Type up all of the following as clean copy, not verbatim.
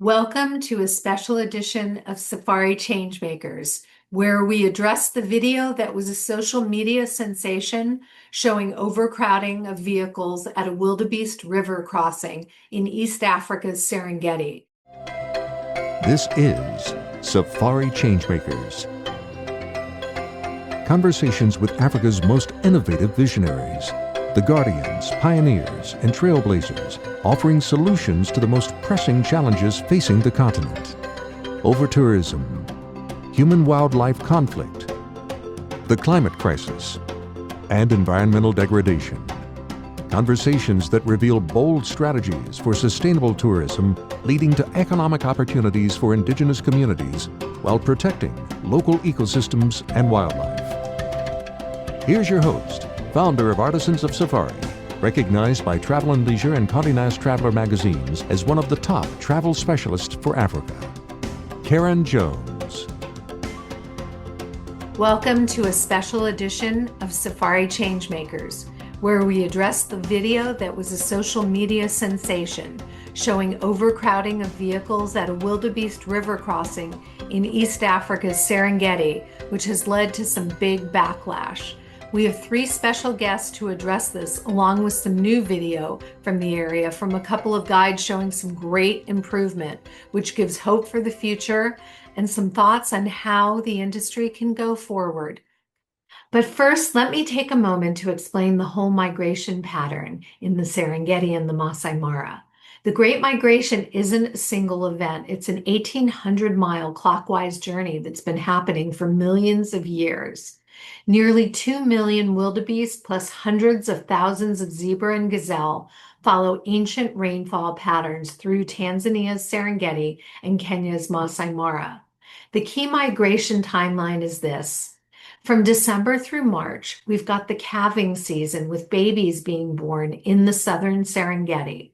Welcome to a special edition of Safari ChangeMakers, where we address the video that was a social media sensation showing overcrowding of vehicles at a Wildebeest river crossing in East Africa's Serengeti. This is Safari ChangeMakers. Conversations with Africa's most innovative visionaries, the guardians, pioneers, and trailblazers, offering solutions to the most pressing challenges facing the continent. Overtourism, human-wildlife conflict, the climate crisis, and environmental degradation. Conversations that reveal bold strategies for sustainable tourism leading to economic opportunities for indigenous communities while protecting local ecosystems and wildlife. Here's your host, founder of Artisans of Safari, recognized by Travel and Leisure and Condé Nast Traveler magazines as one of the top travel specialists for Africa, Karin Jones. Welcome to a special edition of Safari ChangeMakers, where we address the video that was a social media sensation showing overcrowding of vehicles at a Wildebeest river crossing in East Africa's Serengeti, which has led to some big backlash. We have three special guests to address this, along with some new video from the area from a couple of guides showing some great improvement, which gives hope for the future and some thoughts on how the industry can go forward. But first, let me take a moment to explain the whole migration pattern in the Serengeti and the Masai Mara. The Great Migration isn't a single event. It's an 1,800-mile clockwise journey that's been happening for millions of years. Nearly 2 million wildebeest plus hundreds of thousands of zebra and gazelle follow ancient rainfall patterns through Tanzania's Serengeti and Kenya's Masai Mara. The key migration timeline is this. From December through March, we've got the calving season with babies being born in the southern Serengeti.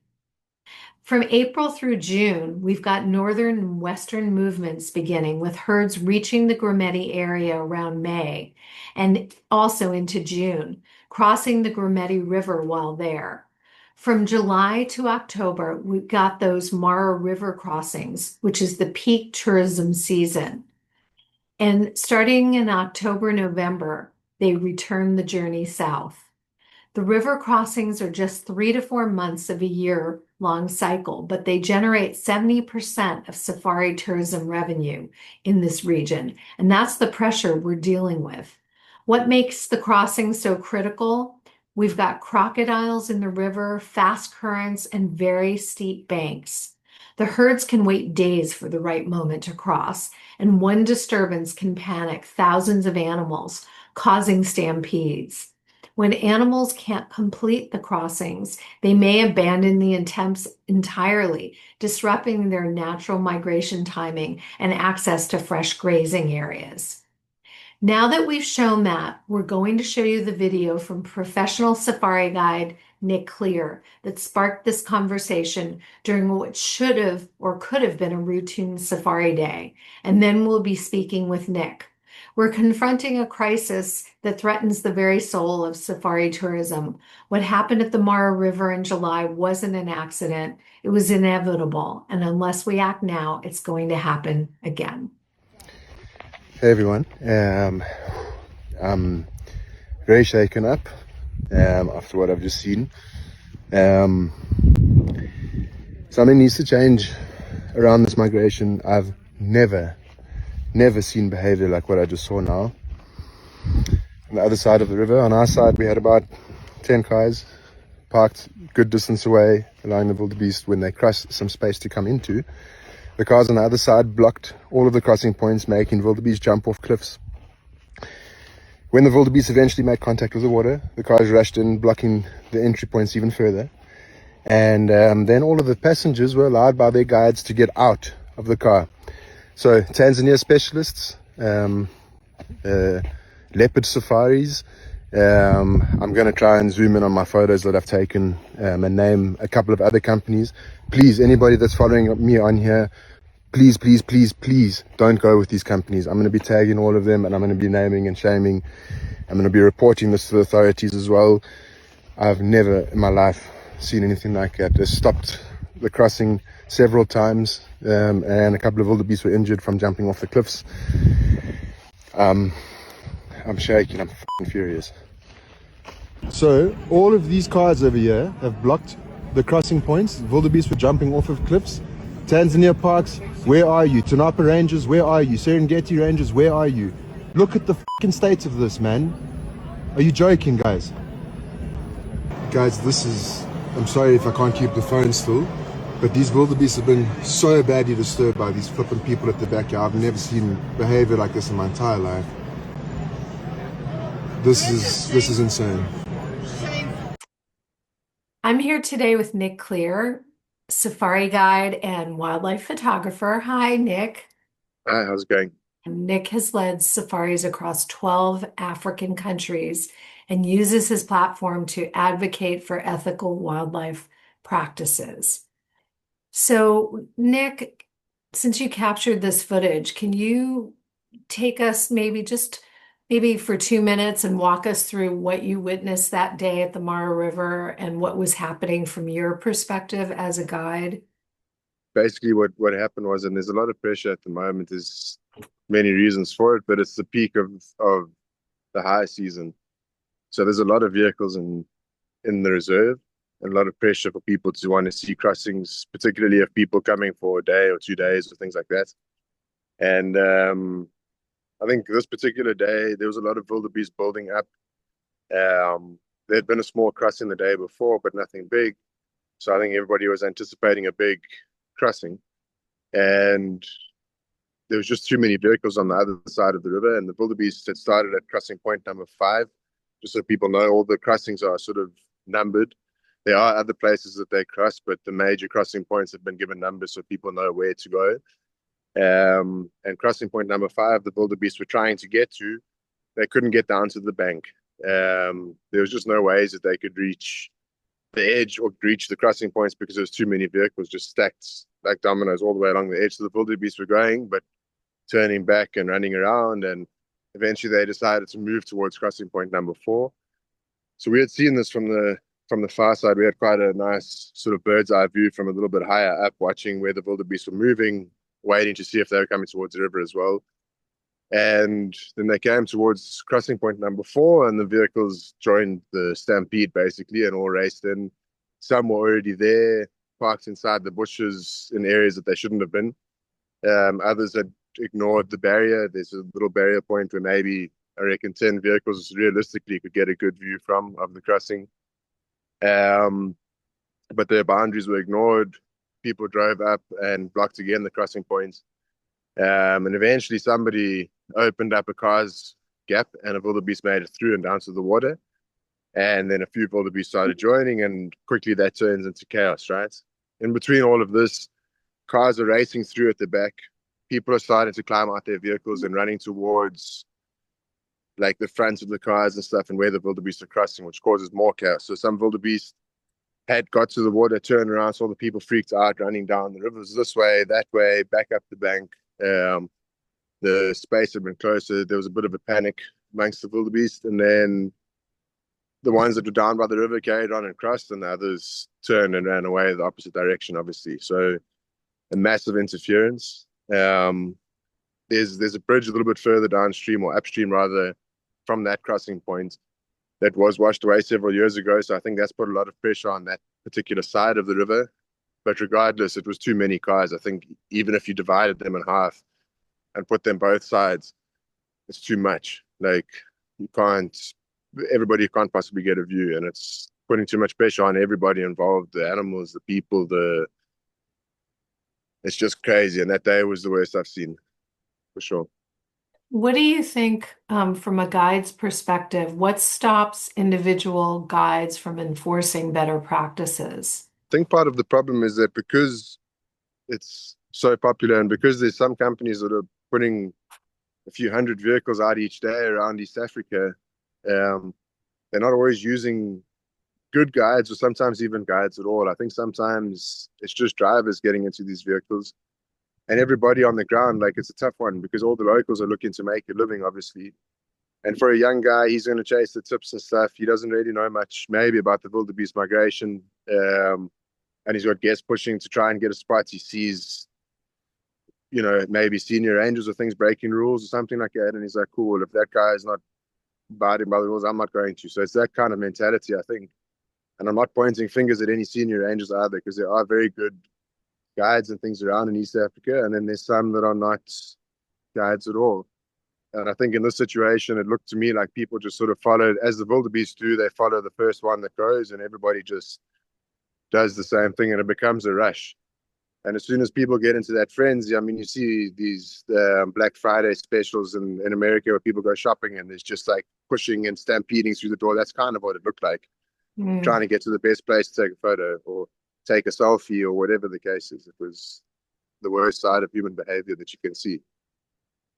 From April through June, we've got northern and western movements beginning with herds reaching the Grumeti area around May and also into June, crossing the Grumeti River while there. From July to October, we've got those Mara River crossings, which is the peak tourism season. And starting in October, November, they return the journey south. The river crossings are just 3 to 4 months of a year-long cycle, but they generate 70% of safari tourism revenue in this region, and that's the pressure we're dealing with. What makes the crossing so critical? We've got crocodiles in the river, fast currents, and very steep banks. The herds can wait days for the right moment to cross, and one disturbance can panic thousands of animals, causing stampedes. When animals can't complete the crossings, they may abandon the attempts entirely, disrupting their natural migration timing and access to fresh grazing areas. Now that we've shown that, we're going to show you the video from professional safari guide Nick Kleer that sparked this conversation during what should have or could have been a routine safari day. And then we'll be speaking with Nick. We're confronting a crisis that threatens the very soul of safari tourism. What happened at the Mara River in July wasn't an accident. It was inevitable. And unless we act now, it's going to happen again. Hey everyone. I'm very shaken up after what I've just seen. Something needs to change around this migration. I've never seen behavior like what I just saw now. On the other side of the river, on our side, we had about 10 cars parked good distance away, allowing the wildebeest, when they cross some space to come into. The cars on the other side blocked all of the crossing points, making wildebeest jump off cliffs. When the wildebeest eventually made contact with the water, the cars rushed in, blocking the entry points even further. And then all of the passengers were allowed by their guides to get out of the car. So Tanzania specialists, leopard safaris. I'm going to try and zoom in on my photos that I've taken and name a couple of other companies. Please, anybody that's following me on here, please don't go with these companies. I'm going to be tagging all of them, and I'm going to be naming and shaming. I'm going to be reporting this to the authorities as well. I've never in my life seen anything like that. They stopped the crossing several times, and a couple of wildebeest were injured from jumping off the cliffs. I'm shaking. I'm f***ing furious. So all of these cars over here have blocked the crossing points. Wildebeest were jumping off of cliffs. Tanzania Parks, where are you? Tanapa Ranges, where are you? Serengeti Ranges, where are you? Look at the f***ing state of this, man. Are you joking, guys? Guys, this is... I'm sorry if I can't keep the phone still, but these wildebeest have been so badly disturbed by these flipping people at the backyard. I've never seen behavior like this in my entire life. This is insane. I'm here today with Nick Kleer, safari guide and wildlife photographer. Hi, Nick. Hi, how's it going? Nick has led safaris across 12 African countries and uses his platform to advocate for ethical wildlife practices. So, Nick, since you captured this footage, can you take us maybe for 2 minutes and walk us through what you witnessed that day at the Mara River and what was happening from your perspective as a guide? Basically what happened was, and there's a lot of pressure at the moment, there's many reasons for it, but it's the peak of the high season. So there's a lot of vehicles in the reserve and a lot of pressure for people to want to see crossings, particularly if people coming for a day or 2 days or things like that. And I think this particular day, there was a lot of wildebeest building up. There had been a small crossing the day before, but nothing big. So I think everybody was anticipating a big crossing. And there was just too many vehicles on the other side of the river. And the wildebeest had started at crossing point number 5. Just so people know, all the crossings are sort of numbered. There are other places that they cross, but the major crossing points have been given numbers so people know where to go. And crossing point number 5, the wildebeest were trying to get to, they couldn't get down to the bank. There was just no ways that they could reach the edge or reach the crossing points because there was too many vehicles just stacked like dominoes all the way along the edge. So the wildebeest were going, but turning back and running around, and eventually they decided to move towards crossing point number 4. So we had seen this from the far side. We had quite a nice sort of bird's eye view from a little bit higher up, watching where the wildebeest were moving, waiting to see if they were coming towards the river as well. And then they came towards crossing point number 4, and the vehicles joined the stampede basically and all raced in. Some were already there, parked inside the bushes in areas that they shouldn't have been. Others had ignored the barrier. There's a little barrier point where maybe, I reckon, 10 vehicles realistically could get a good view of the crossing. But their boundaries were ignored. People drove up and blocked again the crossing points. And eventually somebody opened up a car's gap and a wildebeest made it through and down to the water. And then a few wildebeest started joining, and quickly that turns into chaos, right? In between all of this, cars are racing through at the back. People are starting to climb out their vehicles and running towards like the fronts of the cars and stuff and where the wildebeest are crossing, which causes more chaos. So some wildebeest had got to the water, turned around, saw the people freaked out, running down the rivers this way, that way, back up the bank. The space had been closer. There was a bit of a panic amongst the wildebeest, and then the ones that were down by the river carried on and crossed, and the others turned and ran away the opposite direction, obviously. So a massive interference. There's a bridge a little bit further downstream, or upstream rather, from that crossing point that was washed away several years ago. So I think that's put a lot of pressure on that particular side of the river. But regardless, it was too many cars. I think even if you divided them in half and put them both sides, it's too much. Like everybody can't possibly get a view, and it's putting too much pressure on everybody involved, the animals, the people, it's just crazy. And that day was the worst I've seen, for sure. What do you think, from a guide's perspective, what stops individual guides from enforcing better practices? I think part of the problem is that because it's so popular and because there's some companies that are putting a few hundred vehicles out each day around East Africa, they're not always using good guides or sometimes even guides at all. I think sometimes it's just drivers getting into these vehicles, and everybody on the ground, like, it's a tough one because all the locals are looking to make a living, obviously. And for a young guy, he's going to chase the tips and stuff. He doesn't really know much maybe about the wildebeest migration. and he's got guests pushing to try and get a spot. He sees, maybe senior rangers or things breaking rules or something like that, and he's like, cool, if that guy is not abiding by the rules, I'm not going to. So it's that kind of mentality, I think. And I'm not pointing fingers at any senior rangers either, because there are very good guides and things around in East Africa, and then there's some that are not guides at all. And I think in this situation, it looked to me like people just sort of followed, as the wildebeest do, they follow the first one that goes, and everybody just does the same thing, and it becomes a rush. And as soon as people get into that frenzy, I mean, you see these Black Friday specials in America where people go shopping and there's just like pushing and stampeding through the door. That's kind of what it looked like, trying to get to the best place to take a photo or take a selfie or whatever the case is. It was the worst side of human behavior that you can see.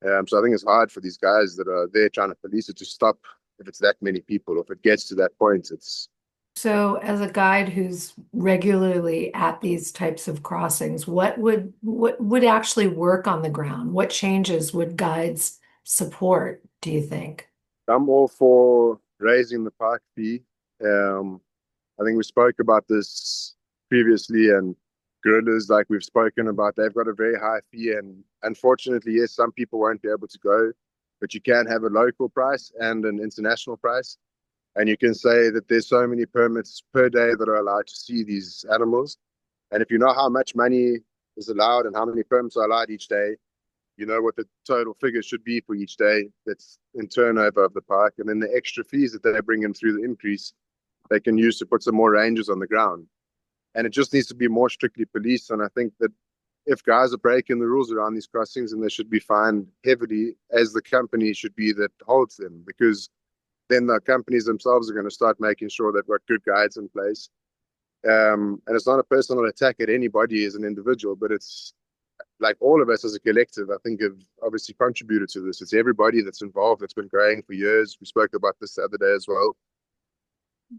So I think it's hard for these guys that are there trying to police it to stop if it's that many people. If it gets to that point, it's... So as a guide who's regularly at these types of crossings, what would actually work on the ground? What changes would guides support, do you think? I'm all for raising the park fee. I think we spoke about this previously, and gorillas, like we've spoken about, they've got a very high fee, and unfortunately, yes, some people won't be able to go, but you can have a local price and an international price. And you can say that there's so many permits per day that are allowed to see these animals. And if you know how much money is allowed and how many permits are allowed each day, you know what the total figure should be for each day that's in turnover of the park. And then the extra fees that they bring in through the increase, they can use to put some more rangers on the ground. And it just needs to be more strictly policed. And I think that if guys are breaking the rules around these crossings, then they should be fined heavily, as the company should be that holds them, because then the companies themselves are going to start making sure they've got good guides in place. And it's not a personal attack at anybody as an individual, but it's like all of us as a collective, I think, have obviously contributed to this. It's everybody that's involved. It's been growing for years. We spoke about this the other day as well.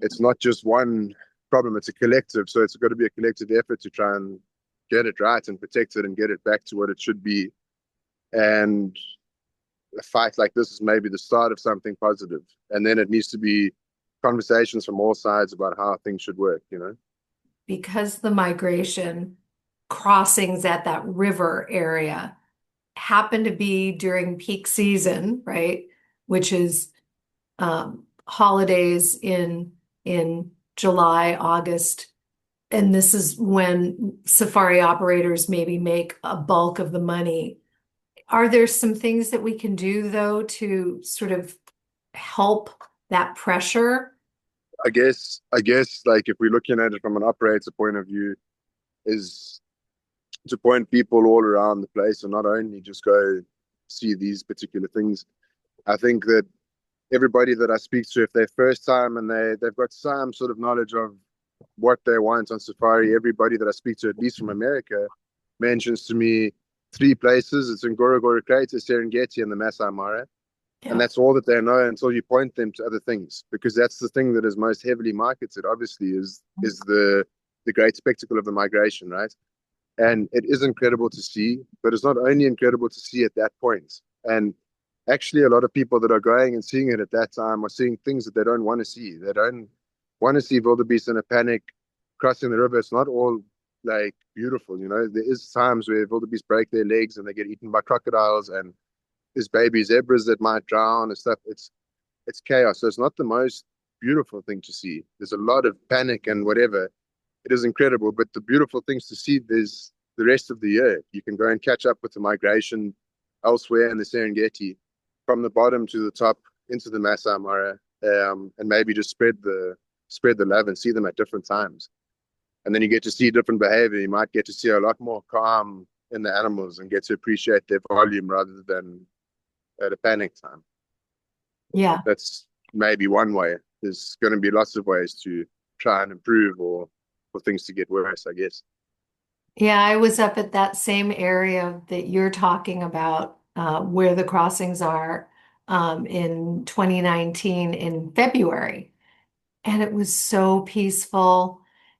It's not just one problem, it's a collective. So it's got to be a collective effort to try and get it right and protect it and get it back to what it should be. And a fight like this is maybe the start of something positive, and then it needs to be conversations from all sides about how things should work, Because the migration crossings at that river area happen to be during peak season, right? Which is holidays in July, August. And this is when safari operators maybe make a bulk of the money. Are there some things that we can do, though, to sort of help that pressure? I guess like if we're looking at it from an operator point of view, is to point people all around the place and not only just go see these particular things. I think that everybody that I speak to, if they're first time and they've got some sort of knowledge of what they want on safari, everybody that I speak to, at least from America, mentions to me 3 places. It's Ngorongoro Crater, Serengeti, and the Masai Mara. Yeah. And that's all that they know until you point them to other things, because that's the thing that is most heavily marketed, obviously, is the great spectacle of the migration, right? And it is incredible to see, but it's not only incredible to see at that point. And actually, a lot of people that are going and seeing it at that time are seeing things that they don't want to see. They don't want to see wildebeest in a panic crossing the river. It's not all like beautiful, there is times where wildebeest break their legs and they get eaten by crocodiles, and there's baby zebras that might drown and stuff. It's chaos. So it's not the most beautiful thing to see. There's a lot of panic and whatever. It is incredible, but the beautiful things to see, there's the rest of the year. You can go and catch up with the migration elsewhere in the Serengeti, from the bottom to the top into the Masai Mara, and maybe just spread the love and see them at different times. And then you get to see different behavior. You might get to see a lot more calm in the animals and get to appreciate their volume rather than at a panic time. Yeah. That's maybe one way. There's going to be lots of ways to try and improve or for things to get worse, I guess. Yeah, I was up at that same area that you're talking about, where the crossings are, in 2019 in February. And it was so peaceful.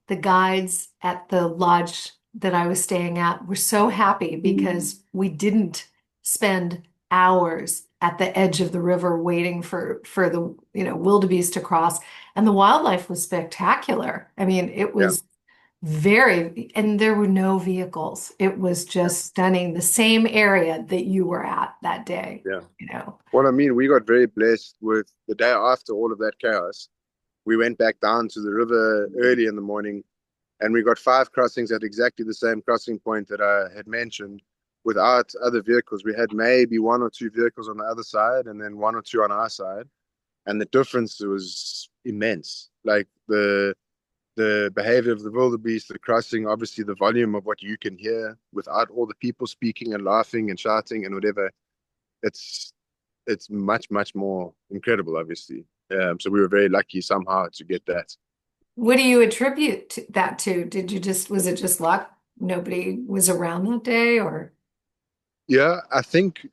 The guides at the lodge that I was staying at were so happy because we didn't spend hours at the edge of the river waiting for the wildebeest to cross. And the wildlife was spectacular. I mean, it was And there were no vehicles. It was just stunning. The same area that you were at that day, Yeah. you know. Well, I mean, we got very blessed with the day after all of that chaos. We went back down to the river early in the morning, and we got 5 crossings at exactly the same crossing point that I had mentioned without other vehicles. We had maybe 1 or 2 vehicles on the other side and then 1 or 2 on our side. And the difference was immense. Like the behavior of the wildebeest, the crossing, obviously the volume of what you can hear without all the people speaking and laughing and shouting and whatever. It's it's much, much more incredible, obviously. So we were very lucky somehow to get that. What do you attribute that to? Was it just luck? Nobody was around that day, or? Yeah, I think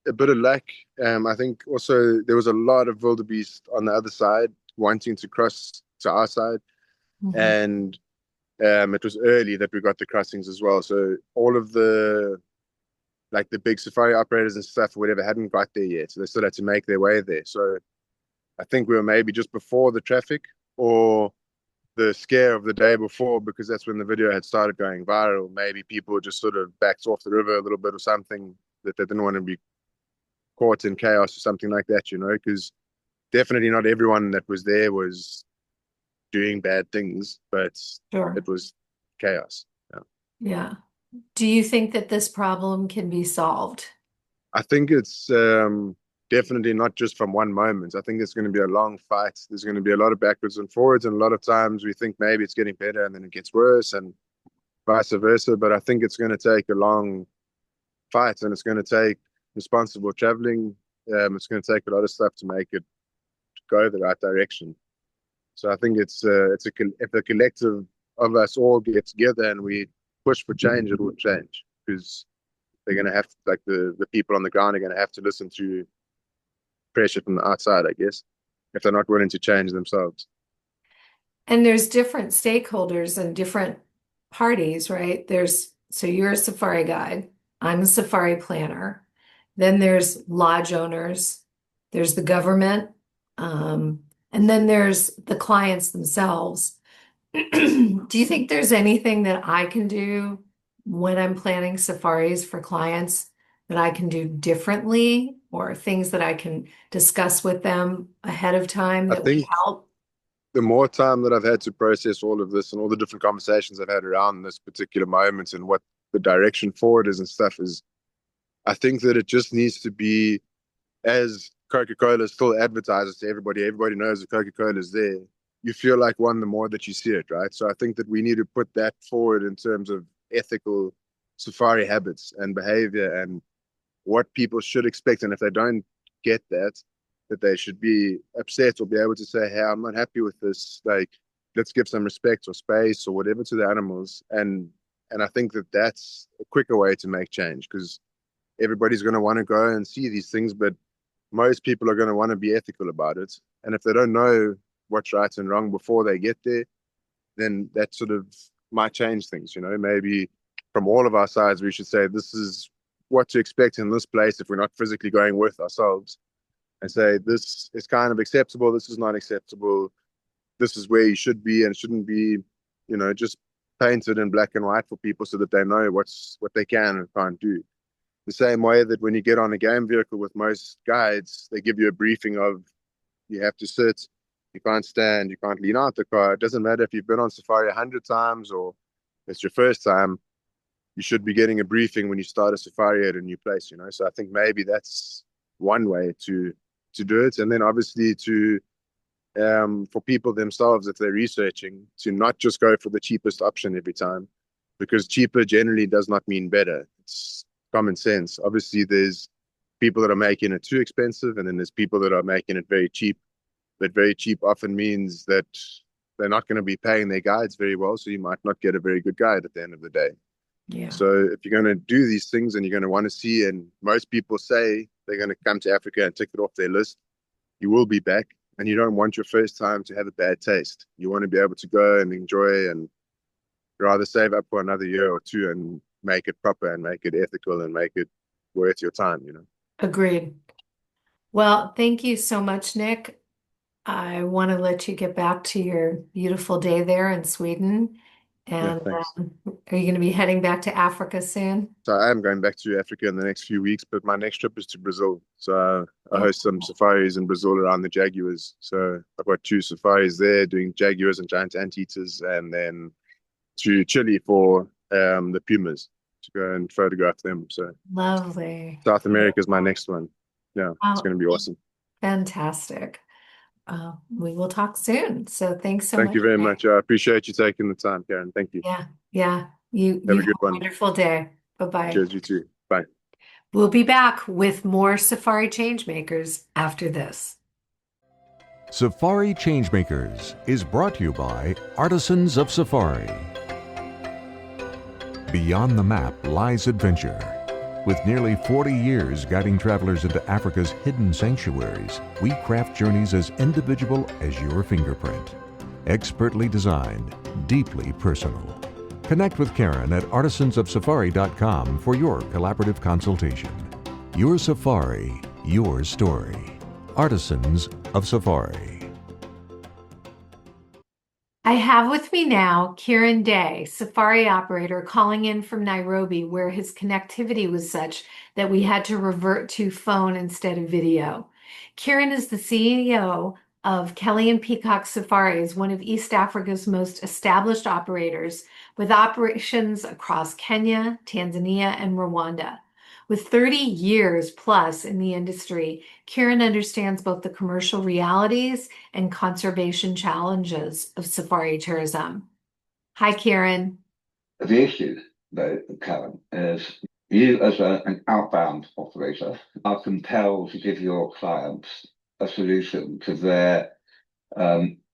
a bit of luck. I think also there was a lot of wildebeest on the other side wanting to cross to our side, Mhm. and it was early that we got the crossings as well. So all of the like the big safari operators and stuff, or whatever, hadn't got there yet. So they still had to make their way there. So I think we were maybe just before the traffic or the scare of the day before, because that's when the video had started going viral. Maybe people just sort of backed off the river a little bit or something, that they didn't want to be caught in chaos or something like that, because definitely not everyone that was there was doing bad things, but Sure. it was chaos. Yeah. Yeah. Do you think that this problem can be solved? I think it's definitely not just from one moment. I think it's going to be a long fight. There's going to be a lot of backwards and forwards, and a lot of times we think maybe it's getting better and then it gets worse, and vice versa. But I think it's going to take a long fight, and it's going to take responsible traveling. It's going to take a lot of stuff to make it go the right direction. So I think if the collective of us all get together and we push for change, it will change, because they're going to have to, like the people on the ground are going to have to listen to pressure from the outside, I guess, if they're not willing to change themselves. And there's different stakeholders and different parties, right? So you're a safari guide, I'm a safari planner. Then there's lodge owners, there's the government, and then there's the clients themselves. Do you think there's anything that I can do when I'm planning safaris for clients that I can do differently, or things that I can discuss with them ahead of time I that would think help? the more time that I've had to process all of this and all the different conversations I've had around this particular moment and what the direction forward is and stuff is, I think that it just needs to be, as Coca-Cola still advertises to everybody, everybody knows that Coca-Cola is there. You feel like one the more that you see it, right? So I think that we need to put that forward in terms of ethical safari habits and behavior and what people should expect. And if they don't get that, that they should be upset or be able to say, hey, I'm not happy with this. Like, let's give some respect or space or whatever to the animals. And I think that that's a quicker way to make change, because everybody's going to want to go and see these things, but most people are going to want to be ethical about it. And if they don't know what's right and wrong before they get there, then that sort of might change things. Maybe from all of our sides, we should say this is what to expect in this place if we're not physically going with ourselves, and say this is kind of acceptable, this is not acceptable, this is where you should be, and it shouldn't be, just painted in black and white for people so that they know what they can and can't do. The same way that when you get on a game vehicle with most guides, they give you a briefing of you have to sit, you can't stand, you can't lean out the car. It doesn't matter if you've been on safari 100 times or it's your first time, you should be getting a briefing when you start a safari at a new place. So I think maybe that's one way to do it. And then obviously for people themselves, if they're researching, to not just go for the cheapest option every time, because cheaper generally does not mean better. It's common sense. Obviously, there's people that are making it too expensive, and then there's people that are making it very cheap. But very cheap often means that they're not going to be paying their guides very well, so you might not get a very good guide at the end of the day. Yeah, So if you're going to do these things and you're going to want to see, and most people say they're going to come to Africa and tick it off their list, you will be back, and you don't want your first time to have a bad taste. You want to be able to go and enjoy, and rather save up for another year or two and make it proper and make it ethical and make it worth your time. agreed. Well, thank you so much, Nick. I want to let you get back to your beautiful day there in Sweden. Yeah, And thanks. are you going to be heading back to Africa soon? So I am going back to Africa in the next few weeks, but my next trip is to Brazil. So I Oh, host some safaris in Brazil around the jaguars. So I've got 2 safaris there doing jaguars and giant anteaters, and then to Chile for the pumas to go and photograph them. So lovely. South America is my next one. Yeah, it's Oh, going to be awesome. fantastic. We will talk soon. So thanks so Thank much, you very Nick. much. I appreciate you taking the time, Karen. Thank you. Yeah, yeah. You Have a have good a one. wonderful day. Bye-bye. Cheers, you too. Bye. We'll be back with more Safari Changemakers after this. Safari ChangeMakers is brought to you by Artisans of Safari. Beyond the map lies adventure. With nearly 40 years guiding travelers into Africa's hidden sanctuaries, we craft journeys as individual as your fingerprint. Expertly designed, deeply personal. Connect with Karen at artisansofsafari.com for your collaborative consultation. Your safari, your story. Artisans of Safari. I have with me now Kieran Day, safari operator calling in from Nairobi, where his connectivity was such that we had to revert to phone instead of video. Kieran is the CEO of Kelly and Peacock Safaris, one of East Africa's most established operators, with operations across Kenya, Tanzania, and Rwanda. With 30 years plus in the industry, Kieran understands both the commercial realities and conservation challenges of safari tourism. Hi, Kieran. The issue, though, Karen, is you as an outbound operator are compelled to give your clients a solution to their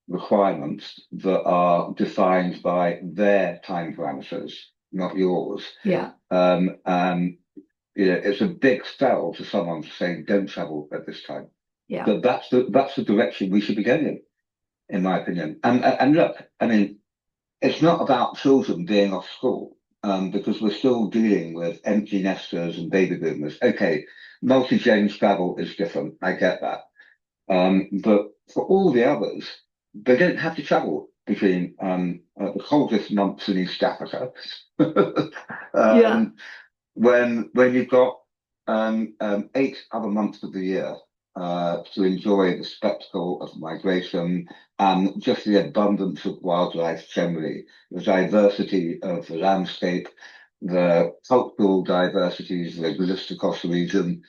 requirements that are defined by their time parameters, not yours. Yeah. And it's a big sell to someone saying don't travel at this time. Yeah. But that's the direction we should be going in my opinion. And look, I mean, it's not about children being off school, because we're still dealing with empty nesters and baby boomers. Okay, multi-gen travel is different. I get that. But for all the others, they don't have to travel between the coldest months in East Africa. Yeah. When you've got 8 other months of the year to enjoy the spectacle of migration and just the abundance of wildlife generally, the diversity of the landscape, the cultural diversities that exist across the region.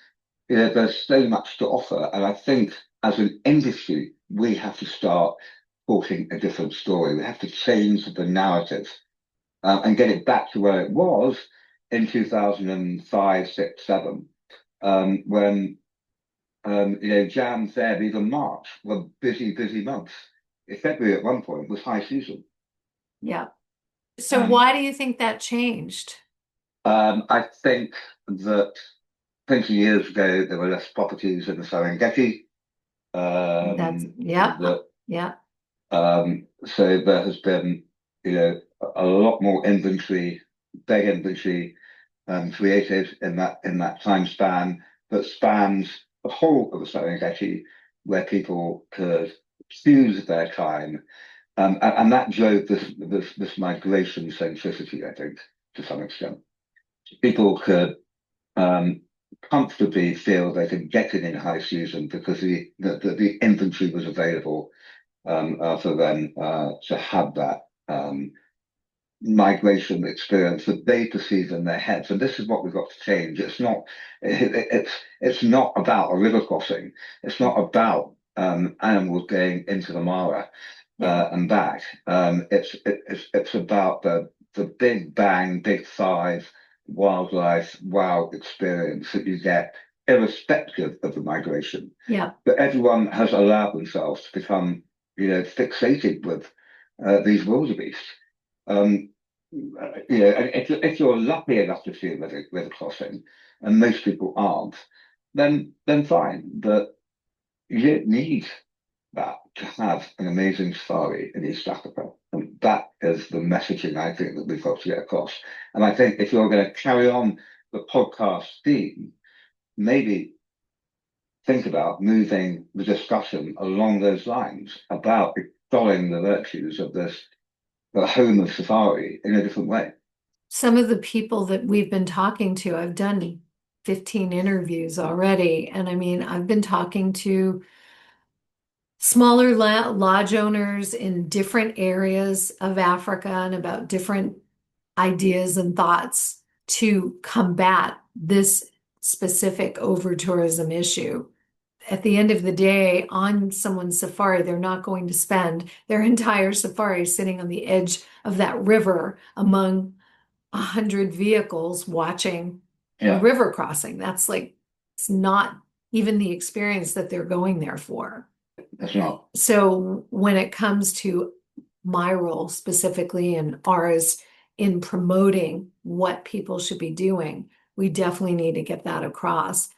There's so much to offer. And I think as an industry, we have to start talking a different story. We have to change the narrative and get it back to where it was in 2005, 6, 7, when Jan, Feb, even March were busy, busy months. February at one point was high season. Yeah. So why do you think that changed? I think that 20 years ago there were less properties in the Serengeti. Yeah. So there has been, a lot more inventory, big inventory, created in that time span that spans the whole of the Serengeti, where people could choose their time, and that drove this migration centricity, I think, to some extent. People could comfortably feel they could get in high season because the inventory was available for them to have that migration experience that they perceive in their heads. And this is what we've got to change. It's not about a river crossing. It's not about animals going into the Mara and back. It's about the big bang, big five wildlife wow experience that you get irrespective of the migration. Yeah. But everyone has allowed themselves to become, fixated with these wildebeest. If you're lucky enough to see a river crossing, and most people aren't, then fine. But you don't need that to have an amazing safari in East Africa. And that is the messaging I think that we've got to get across. And I think if you're going to carry on the podcast theme, maybe think about moving the discussion along those lines about exploring the virtues of this the home of safari in a different way. Some of the people that we've been talking to, I've done 15 interviews already. And I mean, I've been talking to smaller lodge owners in different areas of Africa and about different ideas and thoughts to combat this specific over-tourism issue. At the end of the day, on someone's safari, they're not going to spend their entire safari sitting on the edge of that river among 100 vehicles watching a river crossing. That's like, it's not even the experience that they're going there for. That's not. So when it comes to my role specifically and ours in promoting what people should be doing, we definitely need to get that across.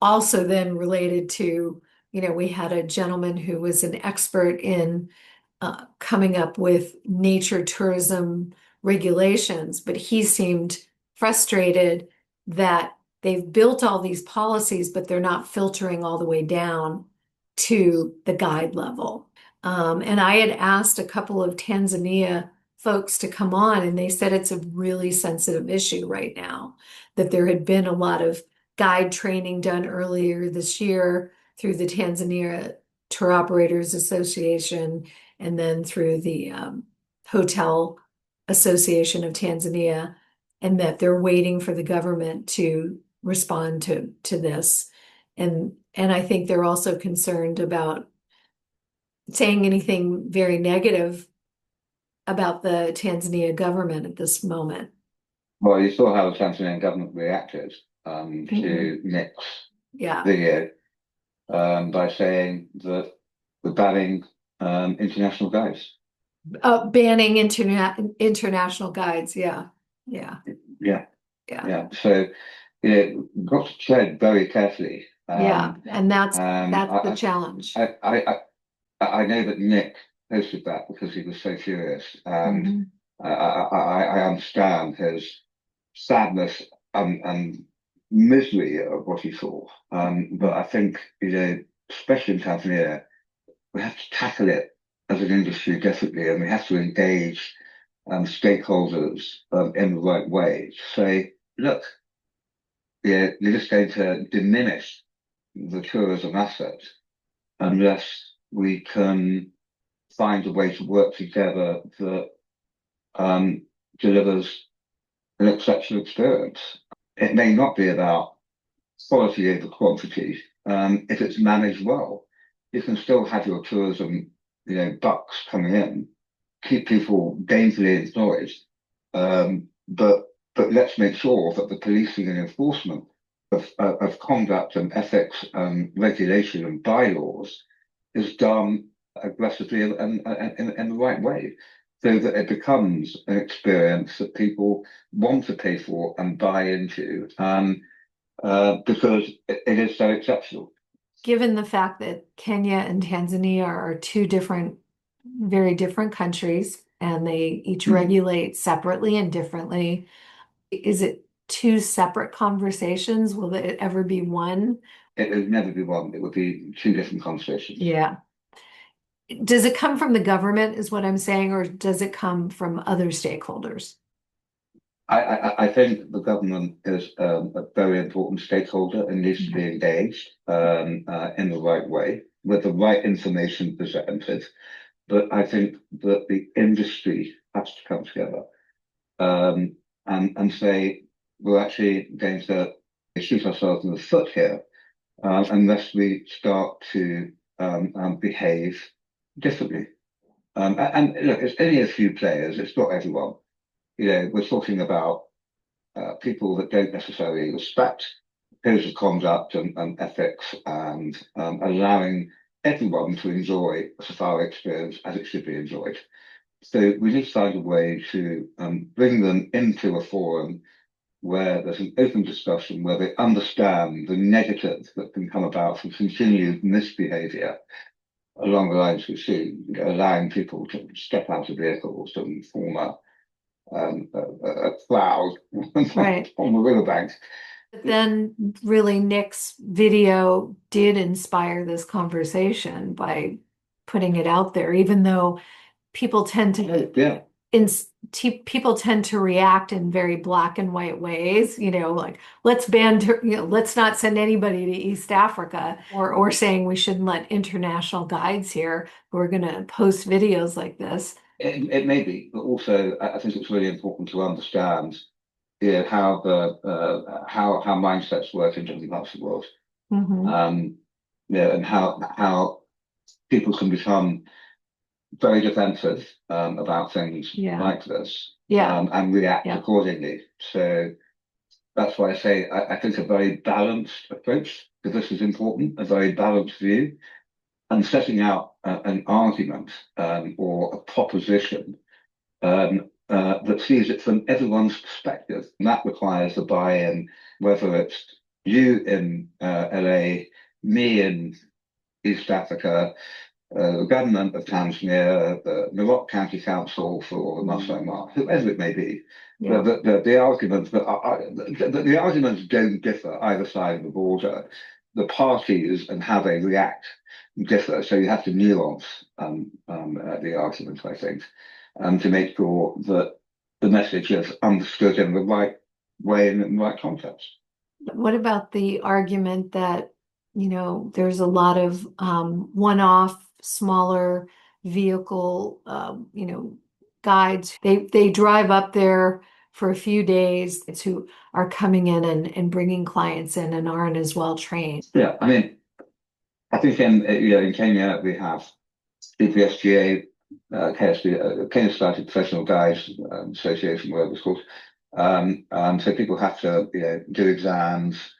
Also then related to, we had a gentleman who was an expert in coming up with nature tourism regulations, but he seemed frustrated that they've built all these policies, but they're not filtering all the way down to the guide level. And I had asked a couple of Tanzania folks to come on, and they said it's a really sensitive issue right now, that there had been a lot of guide training done earlier this year through the Tanzania Tour Operators Association and then through the Hotel Association of Tanzania, and that they're waiting for the government to respond to this. And I think they're also concerned about saying anything very negative about the Tanzania government at this moment. Well, you saw how the Tanzanian government reacted to Nick's video by saying that we're banning international guides. Banning international guides, yeah. So, we've got to tread very carefully. And that's the challenge. I know that Nick posted that because he was so furious, and I understand his sadness and misery of what he saw. But I think, especially in Tanzania, we have to tackle it as an industry differently, and we have to engage stakeholders in the right way. Say, look, you're just going to diminish the tourism asset unless we can find a way to work together that delivers an exceptional experience. It may not be about quality over quantity. If it's managed well, you can still have your tourism, bucks coming in, keep people gainfully employed. But let's make sure that the policing and enforcement of conduct and ethics and regulation and bylaws is done aggressively and in the right way, so that it becomes an experience that people want to pay for and buy into, because it is so exceptional. Given the fact that Kenya and Tanzania are two very different countries, and they each regulate separately and differently, is it two separate conversations? Will it ever be one? It would never be one. It would be two different conversations. Yeah. Does it come from the government, is what I'm saying, or does it come from other stakeholders? I think the government is a very important stakeholder and needs to be engaged in the right way with the right information presented. But I think that the industry has to come together and say, we're actually going to shoot ourselves in the foot here unless we start to behave differently. And look, it's only a few players, it's not everyone. We're talking about people that don't necessarily respect codes of conduct and ethics and allowing everyone to enjoy a safari experience as it should be enjoyed. So we need to find a way to bring them into a forum where there's an open discussion, where they understand the negatives that can come about from continued misbehaviour along the lines we see, allowing people to step out of vehicles and form a cloud on the riverbank. But then really Nick's video did inspire this conversation by putting it out there, even though people tend to people tend to react in very black and white ways, like let's not send anybody to East Africa, or saying we shouldn't let international guides here who are going to post videos like this. It may be, but also I think it's really important to understand, how how mindsets work in different parts of the world. And how people can become very defensive about things like this, and react accordingly. So that's why I say I think a very balanced approach to this is important, a very balanced view, and setting out an argument or a proposition that sees it from everyone's perspective. And that requires the buy-in, whether it's you in LA, me in East Africa, the government of Tanzania, the Narok County Council for Masai Mara, whoever it may be. The arguments the arguments don't differ either side of the border. The parties and how they react differ, so you have to nuance the arguments, I think, to make sure that the message is understood in the right way and in the right context. What about the argument that, there's a lot of one-off smaller vehicle, guides. They drive up there for a few days who are coming in and bringing clients in and aren't as well trained. Yeah, I mean, I think in Kenya we have CPSGA, Kenya Society of Professional Guides Association, whatever it's called. So people have to do exams,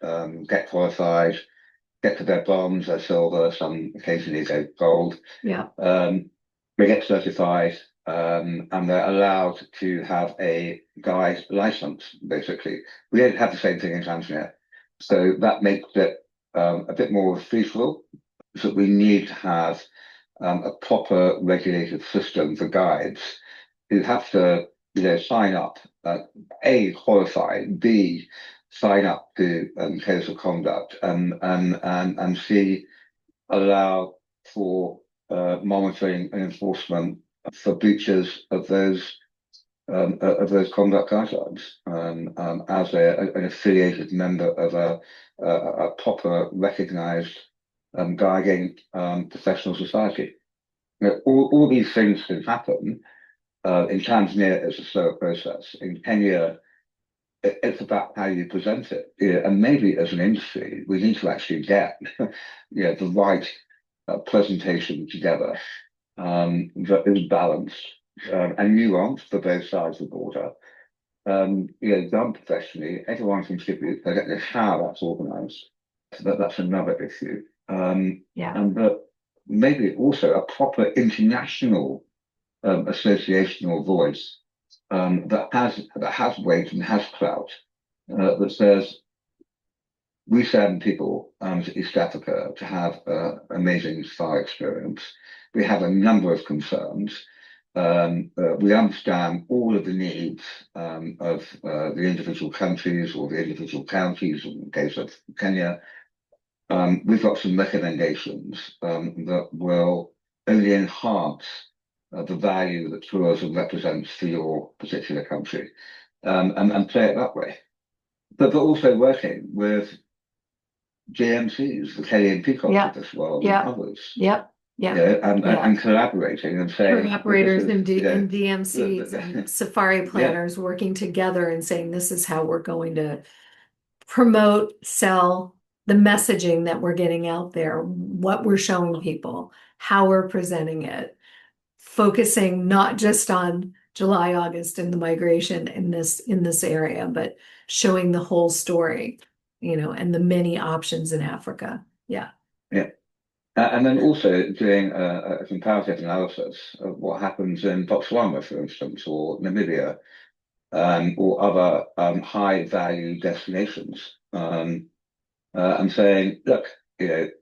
get qualified, get to their bronze, their silver, some occasionally go gold. They get certified, and they're allowed to have a guide license, basically. We don't have the same thing in Tanzania. So that makes it a bit more of a free-for-all. So we need to have a proper regulated system for guides who have to sign up, A, qualify, B, sign up to codes of conduct, and C, allow for monitoring and enforcement for breaches of those conduct guidelines as an affiliated member of a proper recognised guiding professional society. All these things can happen. In Tanzania, it's a slower process. In Kenya, it's about how you present it. And maybe as an industry, we need to actually get the right presentation together that is balanced and nuanced for both sides of the border. Done professionally, everyone contributes. I don't know how that's organised. So that's another issue. And that maybe also a proper international associational voice that has weight and has clout, that says we send people to East Africa to have amazing safari experience. We have a number of concerns. We understand all of the needs of the individual countries or the individual counties, in the case of Kenya. We've got some recommendations that will only enhance the value that tourism represents for your particular country, and play it that way. But also working with JMCs, the Kenyan Peacock of this world, and others. And collaborating and saying tour operators and DMCs and safari planners working together and saying this is how we're going to promote, sell the messaging that we're getting out there, what we're showing people, how we're presenting it, focusing not just on July, August and the migration in this area, but showing the whole story, and the many options in Africa. And then also doing a comparative analysis of what happens in Botswana, for instance, or Namibia, or other high value destinations, and saying, look, we're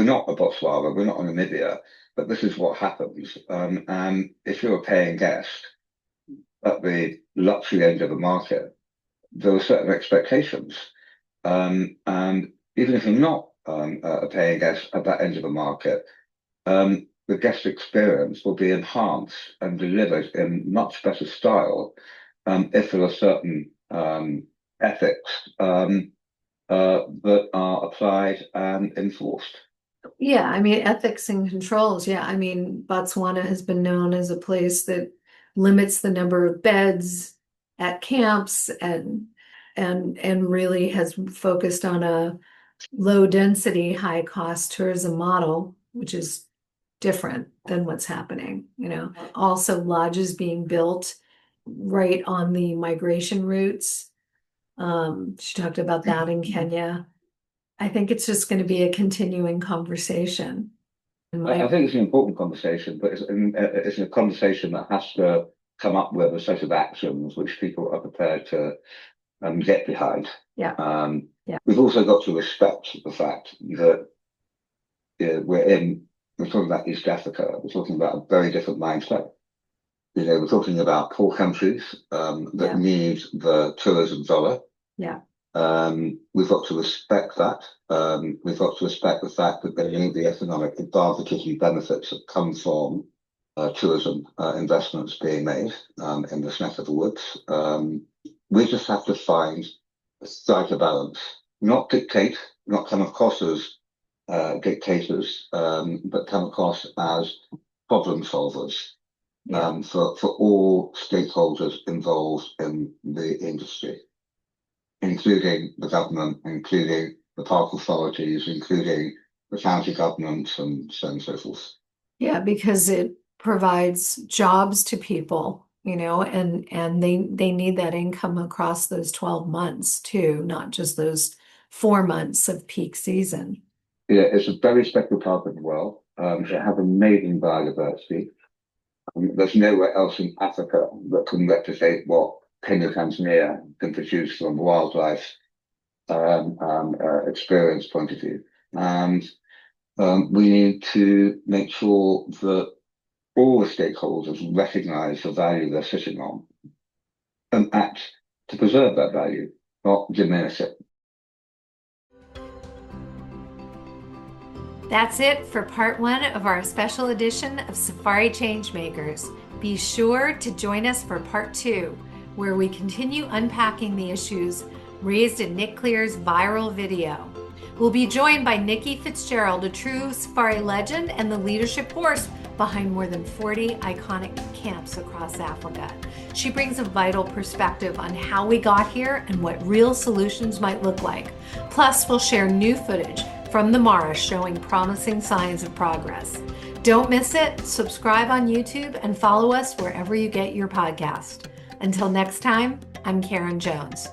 not a Botswana, we're not a Namibia, but this is what happens. And if you're a paying guest at the luxury end of the market, there are certain expectations. And even if you're not a paying guest at that end of the market, the guest experience will be enhanced and delivered in much better style if there are certain ethics that are applied and enforced. Yeah, I mean, ethics and controls. Yeah, I mean, Botswana has been known as a place that limits the number of beds at camps and really has focused on a low density, high cost tourism model, which is different than what's happening. Also lodges being built right on the migration routes. She talked about that in Kenya. I think it's just going to be a continuing conversation. I think it's an important conversation, but it's a conversation that has to come up with a set of actions which people are prepared to get behind. Yeah. We've also got to respect the fact that we're talking about East Africa. We're talking about a very different mindset. We're talking about poor countries that need the tourism dollar. Yeah. We've got to respect that. We've got to respect the fact that they need the economic advantages and benefits that come from tourism investments being made in this neck of the woods. We just have to find a strike balance, not dictate, not come across as dictators, but come across as problem solvers for all stakeholders involved in the industry, including the government, including the park authorities, including the county government, and so on and so forth. Yeah, because it provides jobs to people, and they need that income across those 12 months too, not just those 4 months of peak season. Yeah, it's a very special part of the world. It has amazing biodiversity. There's nowhere else in Africa that can replicate what Kenya, Tanzania can produce from a wildlife experience point of view. And we need to make sure that all the stakeholders recognize the value they're sitting on and act to preserve that value, not diminish it. That's it for part 1 of our special edition of Safari ChangeMakers. Be sure to join us for part 2, where we continue unpacking the issues raised in Nick Kleer's viral video. We'll be joined by Nikki Fitzgerald, a true safari legend and the leadership force behind more than 40 iconic camps across Africa. She brings a vital perspective on how we got here and what real solutions might look like. Plus, we'll share new footage from the Mara showing promising signs of progress. Don't miss it. Subscribe on YouTube and follow us wherever you get your podcast. Until next time, I'm Karin Jones.